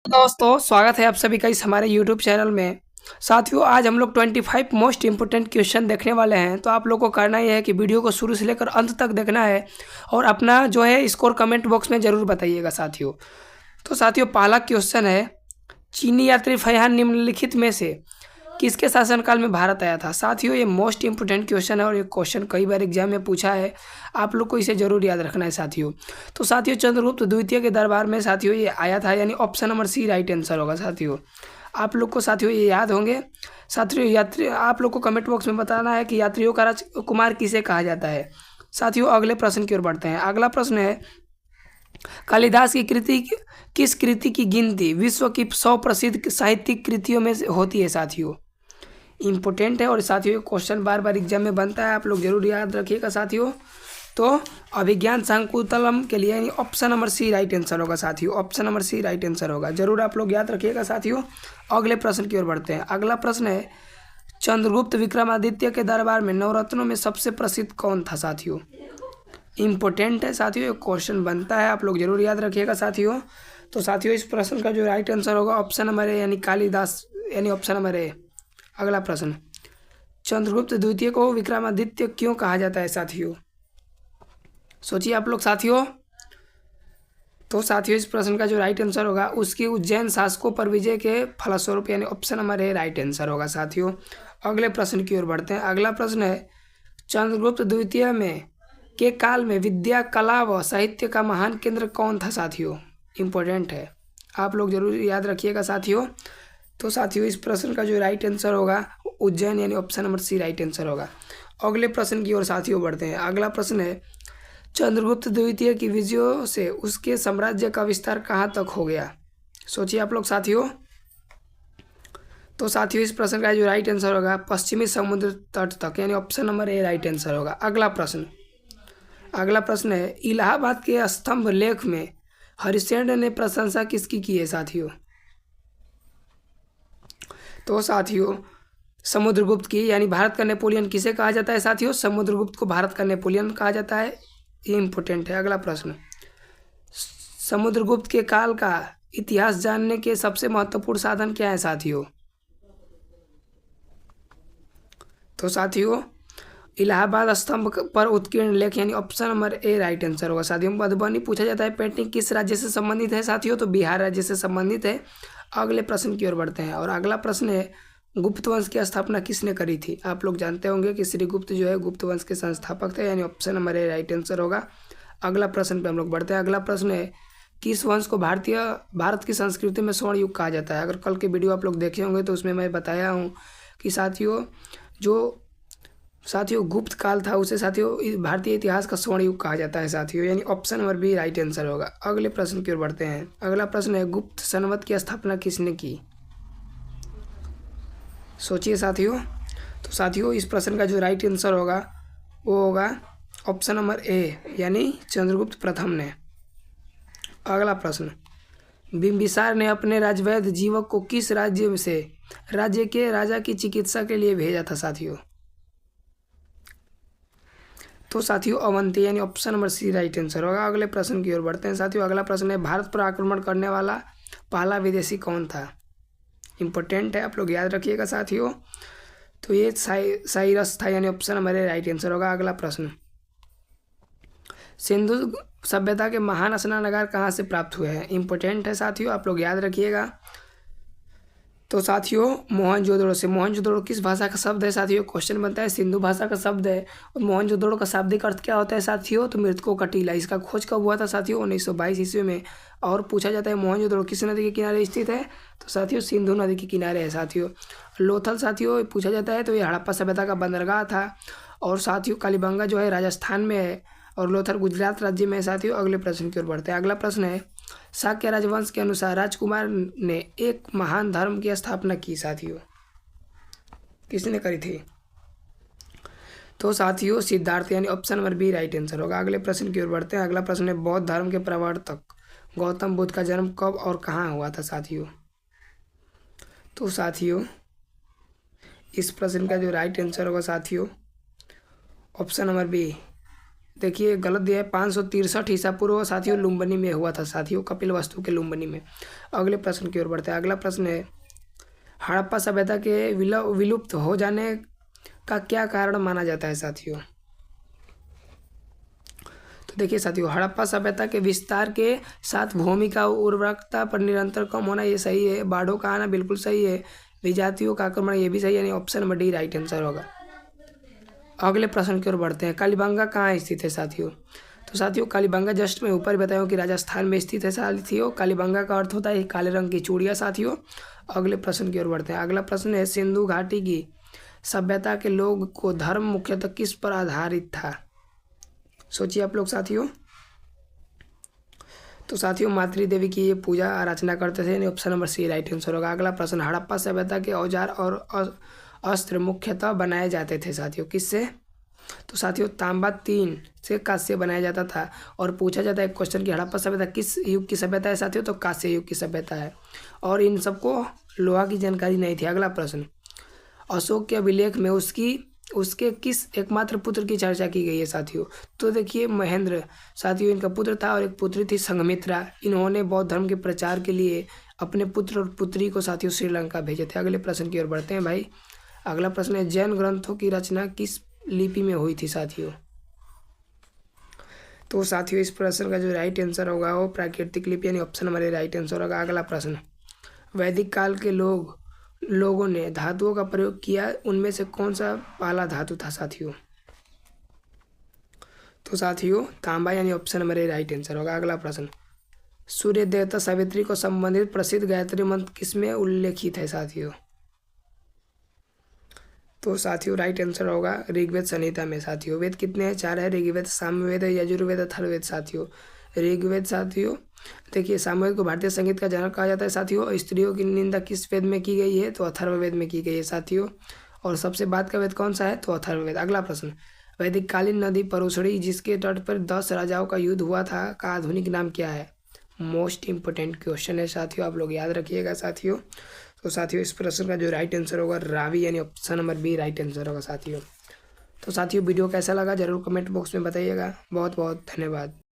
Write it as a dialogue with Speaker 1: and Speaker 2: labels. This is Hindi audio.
Speaker 1: दोस्तों, स्वागत है आप सभी का इस हमारे यूट्यूब चैनल में। साथियों, आज हम लोग 25 मोस्ट इम्पोर्टेंट क्वेश्चन देखने वाले हैं। तो आप लोग को करना ये है कि वीडियो को शुरू से लेकर अंत तक देखना है और अपना जो है स्कोर कमेंट बॉक्स में ज़रूर बताइएगा साथियों। तो साथियों, पहला क्वेश्चन है, चीनी यात्री फैहान निम्नलिखित में से किसके शासनकाल में भारत आया था? साथियों, ये मोस्ट इंपोर्टेंट क्वेश्चन है और ये क्वेश्चन कई बार एग्जाम में पूछा है। आप लोग को इसे जरूर याद रखना है साथियों। तो साथियों, चंद्रगुप्त द्वितीय के दरबार में साथियों ये आया था, यानी option number C right answer होगा साथियों। आप लोग को साथियों ये याद होंगे। साथियों, यात्री आप लोग को कमेंट बॉक्स में बताना है कि यात्रियों का राजकुमार किसे कहा जाता है। साथियों, अगले प्रश्न की ओर बढ़ते हैं। अगला प्रश्न है, कालिदास की कृति किस कृति की गिनती विश्व की 100 प्रसिद्ध साहित्यिक कृतियों में से होती है साथियों? इम्पोर्टेंट है और साथियों क्वेश्चन बार बार एग्जाम में बनता है, आप लोग जरूर याद रखिएगा साथियों। तो अभिज्ञान शाकुंतलम के लिए यानी option number C right answer होगा साथियों। Option number C right answer होगा, जरूर आप लोग याद रखिएगा साथियों। अगले प्रश्न की ओर बढ़ते हैं। अगला प्रश्न है, चंद्रगुप्त विक्रमादित्य के दरबार में नवरत्नों में सबसे प्रसिद्ध कौन था साथियों? इम्पोर्टेंट है साथियों, क्वेश्चन बनता है, आप लोग जरूर याद रखिएगा साथियों। तो साथियों, इस प्रश्न का जो राइट आंसर होगा ऑप्शन नंबर ए यानी कालिदास, यानी ऑप्शन नंबर ए। अगला प्रश्न, चंद्रगुप्त द्वितीय को विक्रमादित्य क्यों कहा जाता है साथियों? सोचिए आप लोग साथियों। तो साथियों, इस प्रश्न का जो राइट आंसर होगा उसकी उज्जैन शासकों पर विजय के फलस्वरूप, यानी option number A right answer होगा साथियों। अगले प्रश्न की ओर बढ़ते हैं। अगला प्रश्न है, चंद्रगुप्त द्वितीय में के काल में विद्या, कला व साहित्य का महान केंद्र कौन था साथियों? इम्पोर्टेंट है, आप लोग जरूर याद रखिएगा साथियों। तो साथियों, इस प्रश्न का जो राइट आंसर होगा उज्जैन, यानी option number C right answer होगा। अगले प्रश्न की ओर साथियों बढ़ते हैं। अगला प्रश्न है, चंद्रगुप्त द्वितीय की विजयों से उसके साम्राज्य का विस्तार कहाँ तक हो गया? सोचिए आप लोग साथियों। तो साथियों, इस प्रश्न का जो राइट आंसर होगा पश्चिमी समुद्र तट तक, यानी option number A right answer होगा। अगला प्रश्न है, इलाहाबाद के स्तंभ लेख में हरिश्चंद्र ने प्रशंसा किसकी की है साथियों? तो साथियों, समुद्रगुप्त की, यानी भारत का नेपोलियन किसे कहा जाता है साथियों? समुद्रगुप्त को भारत का नेपोलियन कहा जाता है, ये इंपॉर्टेंट है। अगला प्रश्न, समुद्रगुप्त के काल का इतिहास जानने के सबसे महत्वपूर्ण साधन क्या है साथियों? तो साथियों, इलाहाबाद स्तंभ पर उत्कीर्ण लेख, यानी option number A right answer होगा साथियों। मधुबनी पूछा जाता है पेंटिंग किस राज्य से संबंधित है साथियों? तो बिहार राज्य से संबंधित है। अगले प्रश्न की ओर बढ़ते हैं और अगला प्रश्न है, गुप्त वंश की स्थापना किसने करी थी? आप लोग जानते होंगे कि श्री गुप्त जो है गुप्त वंश के संस्थापक थे, यानी option number A right answer होगा। अगला प्रश्न पे हम लोग बढ़ते हैं। अगला प्रश्न है, किस वंश को भारत की संस्कृति में स्वर्ण युग कहा जाता है? अगर कल के वीडियो आप लोग देखे होंगे तो उसमें मैं बताया हूँ कि साथियों गुप्त काल था उसे साथियों भारतीय इतिहास का स्वर्ण युग कहा जाता है साथियों, यानी option number B right answer होगा। अगले प्रश्न की ओर बढ़ते हैं। अगला प्रश्न है, गुप्त संवत की स्थापना किसने की? सोचिए साथियों। तो साथियों, इस प्रश्न का जो राइट आंसर होगा वो होगा ऑप्शन नंबर ए, यानी चंद्रगुप्त प्रथम ने। अगला प्रश्न, बिंबिसार ने अपने राजवैद्य जीवक को किस राज्य के राजा की चिकित्सा के लिए भेजा था साथियों? तो साथियों, अवंती, यानी option number C right answer होगा। अगले प्रश्न की ओर बढ़ते हैं साथियों। अगला प्रश्न है, भारत पर आक्रमण करने वाला पहला विदेशी कौन था? इंपॉर्टेंट है, आप लोग याद रखिएगा साथियों। तो ये साइरस था, यानी option number A right answer होगा। अगला प्रश्न, सिंधु सभ्यता के महान स्नानागार कहाँ से प्राप्त हुए हैं? इंपॉर्टेंट है साथियों, आप लोग याद रखिएगा। तो साथियों, मोहनजोदड़ो से। मोहनजोदड़ो किस भाषा का शब्द है साथियों? क्वेश्चन बनता है, सिंधु भाषा का शब्द है। और मोहनजोदड़ो का शाब्दिक अर्थ क्या होता है साथियों? तो मृतकों का टीला। इसका खोज कब हुआ था साथियों? 1922 ईस्वी में। और पूछा जाता है मोहनजोदड़ो किस नदी के किनारे स्थित है? तो साथियों, सिंधु नदी के किनारे है साथियों। लोथल साथियों पूछा जाता है तो ये हड़प्पा सभ्यता का बंदरगाह था। और साथियों, कालीबंगा जो है राजस्थान में है और लोथल गुजरात राज्य में है साथियों। अगले प्रश्न की ओर बढ़ते हैं। अगला प्रश्न है, शाक्य राजवंश के अनुसार राजकुमार ने एक महान धर्म की स्थापना की साथियों, किसने करी थी? तो साथियों, सिद्धार्थ, यानी option number B right answer होगा। अगले प्रश्न की ओर बढ़ते हैं। अगला प्रश्न है, बौद्ध धर्म के प्रवर्तक गौतम बुद्ध का जन्म कब और कहाँ हुआ था साथियों? तो साथियों, इस प्रश्न का जो राइट आंसर होगा साथियों ऑप्शन नंबर बी देखिए गलत दिया है, 563 ईसा पूर्व साथियों लुम्बिनी में हुआ था साथियों, कपिलवस्तु के लुम्बिनी में। अगले प्रश्न की ओर बढ़ते हैं। अगला प्रश्न है, हड़प्पा सभ्यता के विलुप्त हो जाने का क्या कारण माना जाता है साथियों? तो देखिए साथियों, हड़प्पा सभ्यता के विस्तार के साथ भूमि का उर्वरकता पर निरंतर कम होना, ये सही है। बाढ़ों का आना बिल्कुल सही है। विजातियों का आक्रमण, ये भी सही है, यानी option number D right answer होगा। अगले प्रश्न की ओर बढ़ते हैं। कालीबंगा कहाँ स्थित है साथियों? तो साथियों कालीबंगा जस्ट मैं ऊपर बताया कि राजस्थान में स्थित है साथियों। कालीबंगा का अर्थ होता है काले रंग की चूड़ियाँ साथियों। अगले प्रश्न की ओर बढ़ते हैं। अगला प्रश्न है, सिंधु घाटी की सभ्यता के लोग को धर्म मुख्यतः किस पर आधारित था? सोचिए आप लोग साथियों। तो साथियों मातृ देवी की ये पूजा अर्चना करते थे, यानी option number C right answer होगा। अगला प्रश्न, हड़प्पा सभ्यता के औजार और अस्त्र मुख्यतः बनाए जाते थे साथियों, किससे? तो साथियों तांबा 3 से कांस्य बनाया जाता था। और पूछा जाता है क्वेश्चन कि हड़प्पा सभ्यता किस युग की सभ्यता है साथियों? तो कांस्य युग की सभ्यता है, और इन सबको लोहा की जानकारी नहीं थी। अगला प्रश्न, अशोक के अभिलेख में उसके किस एकमात्र पुत्र की चर्चा की गई है साथियों? तो देखिए महेंद्र साथियों इनका पुत्र था, और एक पुत्री थी संघमित्रा। इन्होंने बौद्ध धर्म के प्रचार के लिए अपने पुत्र और पुत्री को साथियों श्रीलंका भेजे थे। अगले प्रश्न की ओर बढ़ते हैं भाई। अगला प्रश्न है, जैन ग्रंथों की रचना किस लिपि में हुई थी साथियों? तो साथियों इस प्रश्न का जो राइट आंसर होगा वो प्राकृतिक लिपि, यानी option number A right answer होगा। अगला प्रश्न, वैदिक काल के लोगों ने धातुओं का प्रयोग किया, उनमें से कौन सा पहला धातु था साथियों? तो साथियों तांबा, यानी option number A right answer होगा। अगला प्रश्न, सूर्य देवता सावित्री को संबंधित प्रसिद्ध गायत्री मंत्र किसमें उल्लेखित है साथियों? तो साथियों राइट आंसर होगा ऋग्वेद संहिता में साथियों। वेद कितने हैं? 4 है। ऋग्वेद, सामवेद, यजुर्वेद, अथर्ववेद साथियों। ऋग्वेद साथियों देखिए, सामवेद को भारतीय संगीत का जनक कहा जाता है साथियों। स्त्रियों की निंदा किस वेद में की गई है? तो अथर्ववेद में की गई है साथियों। और सबसे बाद का वेद कौन सा है? तो अथर्ववेद। अगला प्रश्न, वैदिक कालीन नदी परुषणी जिसके तट पर 10 राजाओं का युद्ध हुआ था का आधुनिक नाम क्या है? मोस्ट इंपोर्टेंट क्वेश्चन है साथियों, आप लोग याद रखिएगा साथियों। तो साथियों इस प्रश्न का जो राइट आंसर होगा रावी, यानी option number B right answer होगा साथियों। तो साथियों वीडियो कैसा लगा जरूर कमेंट बॉक्स में बताइएगा। बहुत बहुत धन्यवाद।